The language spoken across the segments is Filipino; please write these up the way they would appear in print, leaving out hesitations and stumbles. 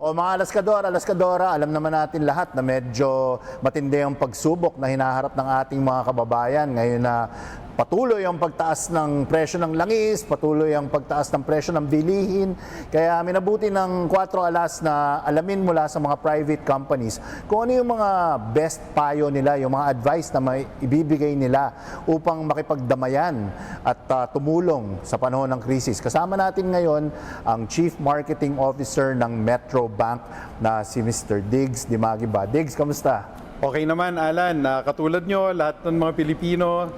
O mga alaskadora, alam naman natin lahat na medyo matindi ang pagsubok na hinaharap ng ating mga kababayan ngayon na patuloy ang pagtaas ng presyo ng langis, patuloy ang pagtaas ng presyo ng bilihin. Kaya minabuti ng 4 alas na alamin mula sa mga private companies kung ano yung mga best payo nila, yung mga advice na may ibibigay nila upang makipagdamayan at tumulong sa panahon ng krisis. Kasama natin ngayon ang Chief Marketing Officer ng Metro Bank na si Mr. Diggs Dimagiba. Diggs, kamusta? Okay naman, Alan. Katulad nyo, lahat ng mga Pilipino,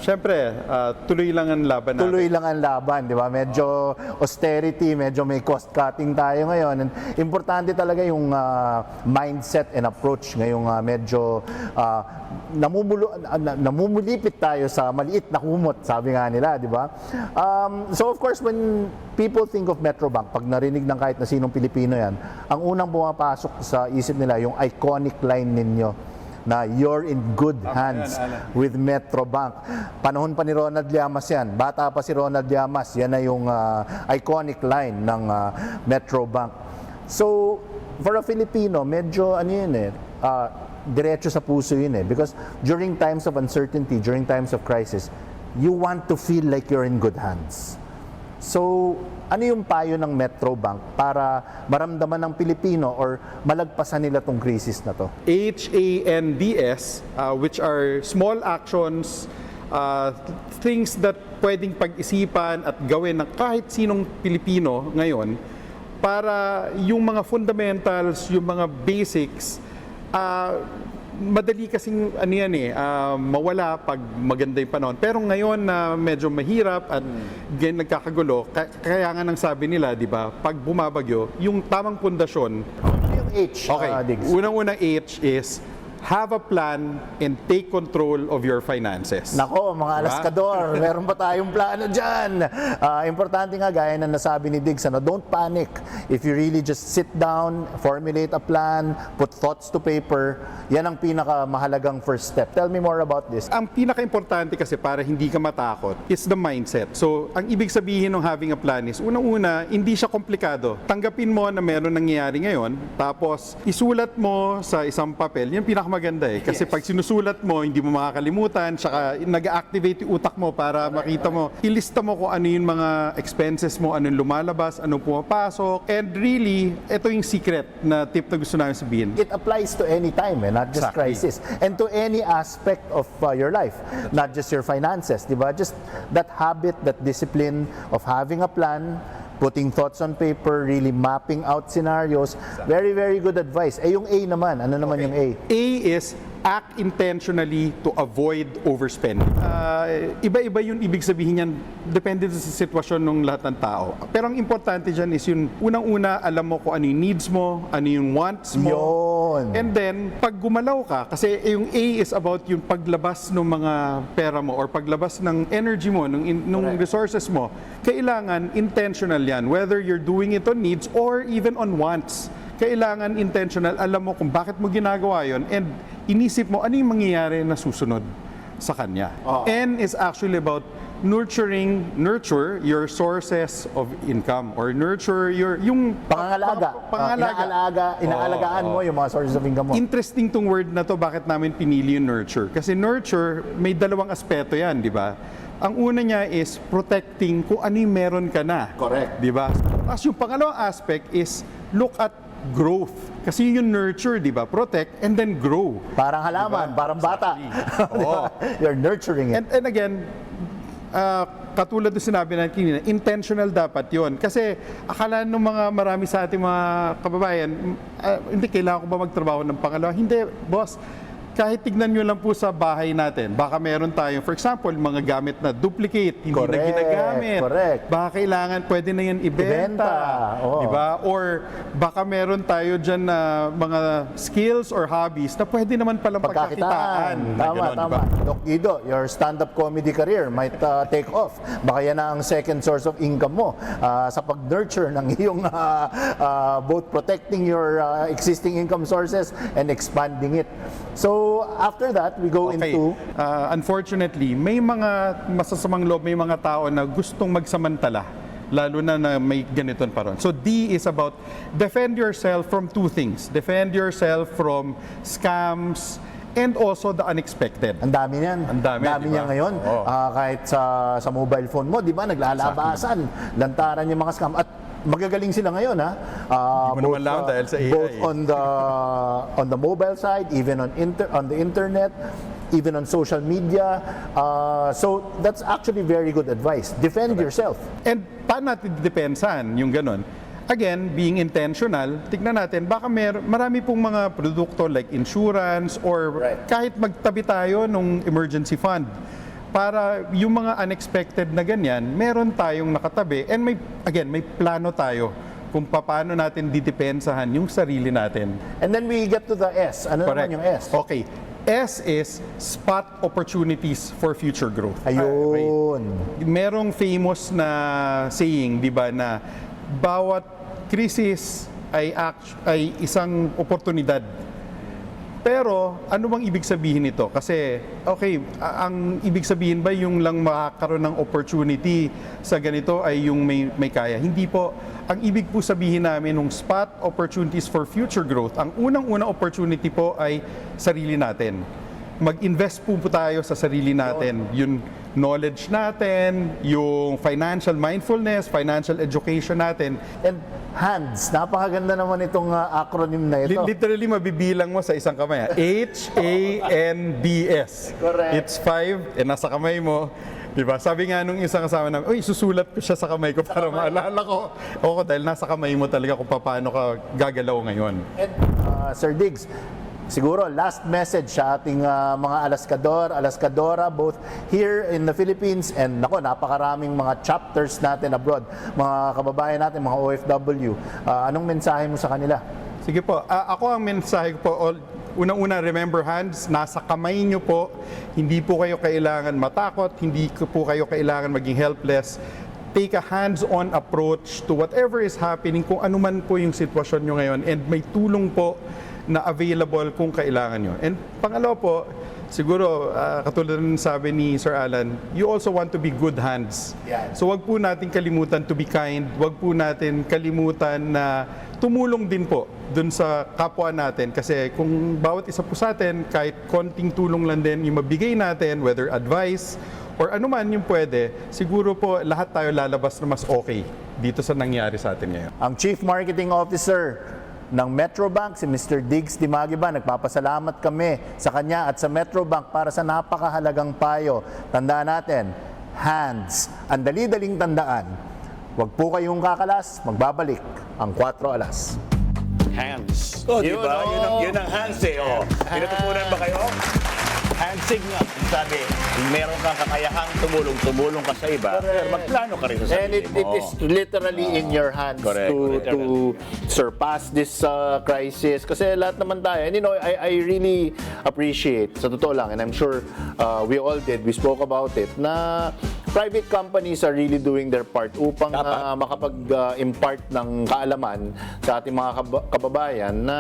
syempre, tuloy lang ang laban natin. Tuloy lang ang laban, di ba? Medyo austerity, medyo may cost cutting tayo ngayon. And importante talaga yung mindset and approach ngayong medyo namumulipit tayo sa maliit na kumot, sabi nga nila, di ba? So of course, when people think of Metro Bank, pag narinig ng kahit na sinong Pilipino yan, ang unang pumapasok sa isip nila yung iconic line ninyo na you're in good hands with Metro Bank. Panahon pa ni Ronald Llamas yan. Bata pa si Ronald Llamas. Yan na yung iconic line ng Metro Bank. So, for a Filipino, medyo ano yun diretso sa puso yun because during times of uncertainty, during times of crisis, you want to feel like you're in good hands. So, ano yung payo ng Metro Bank para maramdaman ng Pilipino or malagpasan nila tong krisis na to? HANDS, which are small actions, things that pwedeng pag-isipan at gawin ng kahit sinong Pilipino ngayon para yung mga fundamentals, yung mga basics, madali kasing mawala pag maganda yung panahon. Pero ngayon na medyo mahirap at nagkakagulo, kaya nga nang sabi nila, di ba, pag bumabagyo, yung tamang pundasyon. Yung H, okay, Diggs. unang-unang H is have a plan and take control of your finances. Nako, mga alaskador, meron pa tayong plano dyan. Importante nga, gaya na nasabi ni Diggs, don't panic. If you really just sit down, formulate a plan, put thoughts to paper, yan ang pinakamahalagang first step. Tell me more about this. Ang pinaka-importante kasi para hindi ka matakot is the mindset. So, ang ibig sabihin ng having a plan is, unang-una, hindi siya komplikado. Tanggapin mo na meron nangyayari ngayon, tapos isulat mo sa isang papel, yan pinakamaganda kasi pag sinusulat mo, hindi mo makakalimutan, saka nag-activate yung utak mo para makita mo, ilista mo kung ano yung mga expenses mo, anong lumalabas, anong pumapasok, and really, ito yung secret na tip na gusto namin sabihin. It applies to any time, not just crisis, and to any aspect of your life, not just your finances, di ba? Just that habit, that discipline of having a plan, putting thoughts on paper, really mapping out scenarios. Very, very good advice. Yung A naman, ano naman yung A? A is act intentionally to avoid overspending. Iba-iba yung ibig sabihin niyan, depende sa sitwasyon ng lahat ng tao. Pero ang importante dyan is yung unang-una, alam mo kung ano yung needs mo, ano yung wants mo. Yun. And then, pag gumalaw ka, kasi yung A is about yung paglabas ng mga pera mo or paglabas ng energy mo, ng resources mo, kailangan intentional yan. Whether you're doing it on needs or even on wants. Kailangan intentional, alam mo kung bakit mo ginagawa yon and inisip mo ano yung mangyayari na susunod sa kanya. N is actually about nurture your sources of income or nurture yung pangangalaga. Inaalagaan mo yung mga sources of income mo. Interesting tong word na to, bakit namin pinili yung nurture? Kasi nurture, may dalawang aspeto yan, di ba? Ang una niya is protecting kung ano yung meron ka na. Correct. Di ba? Tapos yung pangalawang aspect is look at growth. Kasi yung nurture, di ba? Protect and then grow. Parang halaman, diba? parang bata. Exactly. You're nurturing it. And again, katulad ng sinabi natin kanina, intentional dapat yon. Kasi akala ng marami sa ating mga kababayan, hindi, kailangan ko ba magtrabaho ng pangalawa? Hindi, boss. Kahit tignan nyo lang po sa bahay natin, baka meron tayong, for example, mga gamit na duplicate, hindi na ginagamit. Correct. Baka kailangan, pwede na yan ibenta. Oo. Diba? Or baka meron tayo dyan na mga skills or hobbies na pwede naman palang pagkakitaan. Tama. Diba? Doc Guido, your stand-up comedy career might take off. Baka yan na ang second source of income mo sa pag-nurture ng iyong both protecting your existing income sources and expanding it. So, after that, we go into... Unfortunately, may mga masasamang loob, may mga tao na gustong magsamantala lalo na may ganito pa ron. So D is about defend yourself from two things. Defend yourself from scams and also the unexpected. Ang dami niyan. Ang dami, di niya ba? ngayon. Oo. Kahit sa mobile phone mo, di ba, naglalabasan, lantaran yung mga scam. At magagaling sila ngayon, ha? Hindi mo naman lang dahil sa AI. Both on the mobile side, even on the internet, even on social media. So that's actually very good advice. Defend yourself. And paano natin depensan yung ganon? Again, being intentional, tignan natin, baka marami pong mga produkto like insurance or Right. kahit magtabi tayo nung emergency fund para yung mga unexpected na ganyan, meron tayong nakatabi and may plano tayo kung paano natin didepensahan yung sarili natin. And then we get to the S. Ano naman yung S? Okay. S is spot opportunities for future growth. Ayun. Merong famous na saying, di ba, na bawat krisis ay isang oportunidad. Pero ano bang ibig sabihin nito? Kasi okay, ang ibig sabihin ba yung lang makakaroon ng opportunity sa ganito ay yung may kaya? Hindi po. Ang ibig po sabihin namin ng spot opportunities for future growth, ang unang-unang opportunity po ay sarili natin. Mag-invest po tayo sa sarili natin. Yung knowledge natin, yung financial mindfulness, financial education natin. And hands. Napakaganda naman itong acronym na ito. Literally, mabibilang mo sa isang kamay. Hands. Correct. It's 5, nasa kamay mo. Diba? Sabi nga nung isang kasama namin, uy, susulat ko siya sa kamay ko para maalala ko. Oo, dahil nasa kamay mo talaga kung paano ka gagalaw ngayon. And, Sir Diggs, siguro last message sa ating mga alaskadora, both here in the Philippines and napakaraming mga chapters natin abroad, mga kababayan natin, mga OFW. Anong mensahe mo sa kanila? Sige po, ako ang mensahe ko po, unang-una, remember hands, nasa kamay nyo po. Hindi po kayo kailangan matakot, hindi po kayo kailangan maging helpless. Take a hands-on approach to whatever is happening, kung ano man po yung sitwasyon nyo ngayon, and may tulong po na available kung kailangan nyo. And pangalawa po, siguro, katulad ng sabi ni Sir Alan, you also want to be good hands. Yeah. So wag po natin kalimutan to be kind, wag po natin kalimutan na tumulong din po dun sa kapwa natin. Kasi kung bawat isa po sa atin, kahit konting tulong lang din yung mabigay natin, whether advice or ano man yung pwede, siguro po lahat tayo lalabas na mas okay dito sa nangyari sa atin ngayon. Ang Chief Marketing Officer ng Metrobank, si Mr. Diggs Dimagiba, nagpapasalamat kami sa kanya at sa Metrobank para sa napakahalagang payo. Tandaan natin, hands. Ang dali-daling tandaan. Huwag po kayong kakalas, magbabalik ang 4 alas. Hands. Oh, di ba? Yun ang hands eh. Oh. Pinatutunan ba kayo? Handsig nga. Sabi, meron kang kakayahang tumulong ka sa iba, pero magplano ka rin sa And sarili it mo. is literally in your hands Correct. to surpass this crisis. Kasi lahat naman tayo, and I really appreciate, sa totoo lang, and I'm sure we all did, we spoke about it, na private companies are really doing their part upang makapag-impart ng kaalaman sa ating mga kababayan na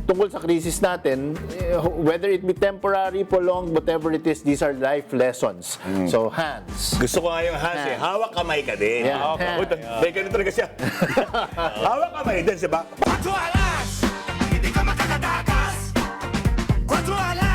tungkol sa krisis natin, whether it be temporary, prolonged, whatever it is, these are life lessons. So, hands. Gusto ko nga yung hands eh. Hawak kamay ka din. Yeah. Hawak kamay. May ganun talaga siya. Hawak kamay din, diba? 4 alas! Hindi ka makakatakas! 4 alas!